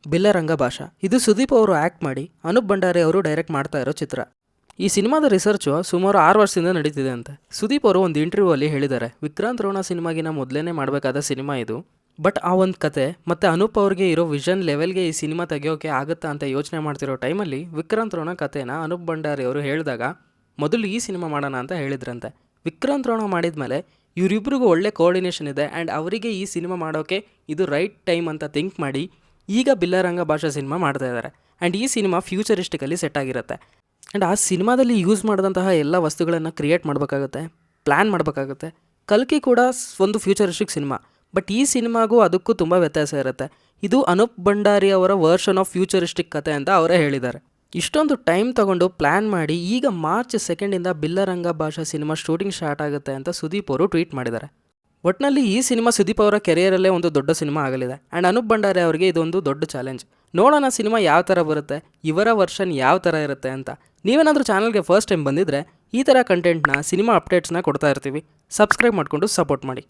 ಬಿಲ್ಲರಂಗ ಭಾಷಾ. ಇದು ಸುದೀಪ್ ಅವರು ಆ್ಯಕ್ಟ್ ಮಾಡಿ ಅನೂಪ್ ಭಂಡಾರಿ ಅವರು ಡೈರೆಕ್ಟ್ ಮಾಡ್ತಾ ಇರೋ ಚಿತ್ರ. ಈ ಸಿನಿಮಾದ ರಿಸರ್ಚು ಸುಮಾರು 6 ವರ್ಷದಿಂದ ನಡೀತಿದೆ ಅಂತೆ. ಸುದೀಪ್ ಅವರು ಒಂದು ಇಂಟರ್ವ್ಯೂ ಅಲ್ಲಿ ಹೇಳಿದ್ದಾರೆ, ವಿಕ್ರಾಂತ್ ರೋಣ ಸಿನಿಮಾಗಿನ ಮೊದಲೇ ಮಾಡಬೇಕಾದ ಸಿನಿಮಾ ಇದು. ಬಟ್ ಆ ಒಂದು ಕತೆ ಮತ್ತು ಅನೂಪ್ ಅವ್ರಿಗೆ ಇರೋ ವಿಷನ್ ಲೆವೆಲ್ಗೆ ಈ ಸಿನಿಮಾ ತೆಗೆಯೋಕೆ ಆಗುತ್ತಾ ಅಂತ ಯೋಚನೆ ಮಾಡ್ತಿರೋ ಟೈಮಲ್ಲಿ ವಿಕ್ರಾಂತ್ ರೋಣ ಕತೆನ ಅನೂಪ್ ಭಂಡಾರಿ ಅವರು ಹೇಳಿದಾಗ ಮೊದಲು ಈ ಸಿನಿಮಾ ಮಾಡೋಣ ಅಂತ ಹೇಳಿದ್ರಂತೆ. ವಿಕ್ರಾಂತ್ ರೋಣ ಮಾಡಿದ್ಮೇಲೆ ಇವರಿಬ್ಬರಿಗೂ ಒಳ್ಳೆ ಕೋಆರ್ಡಿನೇಷನ್ ಇದೆ ಆ್ಯಂಡ್ ಅವರಿಗೆ ಈ ಸಿನಿಮಾ ಮಾಡೋಕ್ಕೆ ಇದು ರೈಟ್ ಟೈಮ್ ಅಂತ ಥಿಂಕ್ ಮಾಡಿ ಈಗ ಬಿಲ್ಲರಂಗ ಭಾಷಾ ಸಿನಿಮಾ ಮಾಡ್ತಾ ಇದ್ದಾರೆ. ಆ್ಯಂಡ್ ಈ ಸಿನಿಮಾ ಫ್ಯೂಚರಿಸ್ಟಿಕಲ್ಲಿ ಸೆಟ್ ಆಗಿರುತ್ತೆ. ಆ್ಯಂಡ್ ಆ ಸಿನಿಮಾದಲ್ಲಿ ಯೂಸ್ ಮಾಡಿದಂತಹ ಎಲ್ಲ ವಸ್ತುಗಳನ್ನು ಕ್ರಿಯೇಟ್ ಮಾಡಬೇಕಾಗುತ್ತೆ, ಪ್ಲ್ಯಾನ್ ಮಾಡಬೇಕಾಗುತ್ತೆ. ಕಲ್ಕಿ ಕೂಡ ಒಂದು ಫ್ಯೂಚರಿಸ್ಟಿಕ್ ಸಿನಿಮಾ, ಬಟ್ ಈ ಸಿನಿಮಾಗೂ ಅದಕ್ಕೂ ತುಂಬ ವ್ಯತ್ಯಾಸ ಇರುತ್ತೆ. ಇದು ಅನೂಪ್ ಭಂಡಾರಿ ಅವರ ವರ್ಷನ್ ಆಫ್ ಫ್ಯೂಚರಿಸ್ಟಿಕ್ ಕತೆ ಅಂತ ಅವರೇ ಹೇಳಿದ್ದಾರೆ. ಇಷ್ಟೊಂದು ಟೈಮ್ ತಗೊಂಡು ಪ್ಲ್ಯಾನ್ ಮಾಡಿ ಈಗ ಮಾರ್ಚ್ 2 ಬಿಲ್ಲರಂಗ ಭಾಷಾ ಸಿನಿಮಾ ಶೂಟಿಂಗ್ ಸ್ಟಾರ್ಟ್ ಆಗುತ್ತೆ ಅಂತ ಸುದೀಪ್ ಅವರು ಟ್ವೀಟ್ ಮಾಡಿದ್ದಾರೆ. ಒಟ್ಟಿನಲ್ಲಿ ಈ ಸಿನಿಮಾ ಸುದೀಪ್ ಅವರ ಕೆರಿಯರಲ್ಲೇ ಒಂದು ದೊಡ್ಡ ಸಿನಿಮಾ ಆಗಲಿದೆ. ಆ್ಯಂಡ್ ಅನೂಪ್ ಭಂಡಾರಿ ಅವರಿಗೆ ಇದೊಂದು ದೊಡ್ಡ ಚಾಲೆಂಜ್. ನೋಡೋಣ ಸಿನಿಮಾ ಯಾವ ಥರ ಬರುತ್ತೆ, ಇವರ ವರ್ಷನ್ ಯಾವ ಥರ ಇರುತ್ತೆ ಅಂತ. ನೀವೇನಾದರೂ ಚಾನಲ್ಗೆ ಫಸ್ಟ್ ಟೈಮ್ ಬಂದಿದ್ದರೆ ಈ ಥರ ಕಂಟೆಂಟ್ನ, ಸಿನಿಮಾ ಅಪ್ಡೇಟ್ಸ್ನ ಕೊಡ್ತಾ ಇರ್ತೀವಿ. ಸಬ್ಸ್ಕ್ರೈಬ್ ಮಾಡಿಕೊಂಡು ಸಪೋರ್ಟ್ ಮಾಡಿ.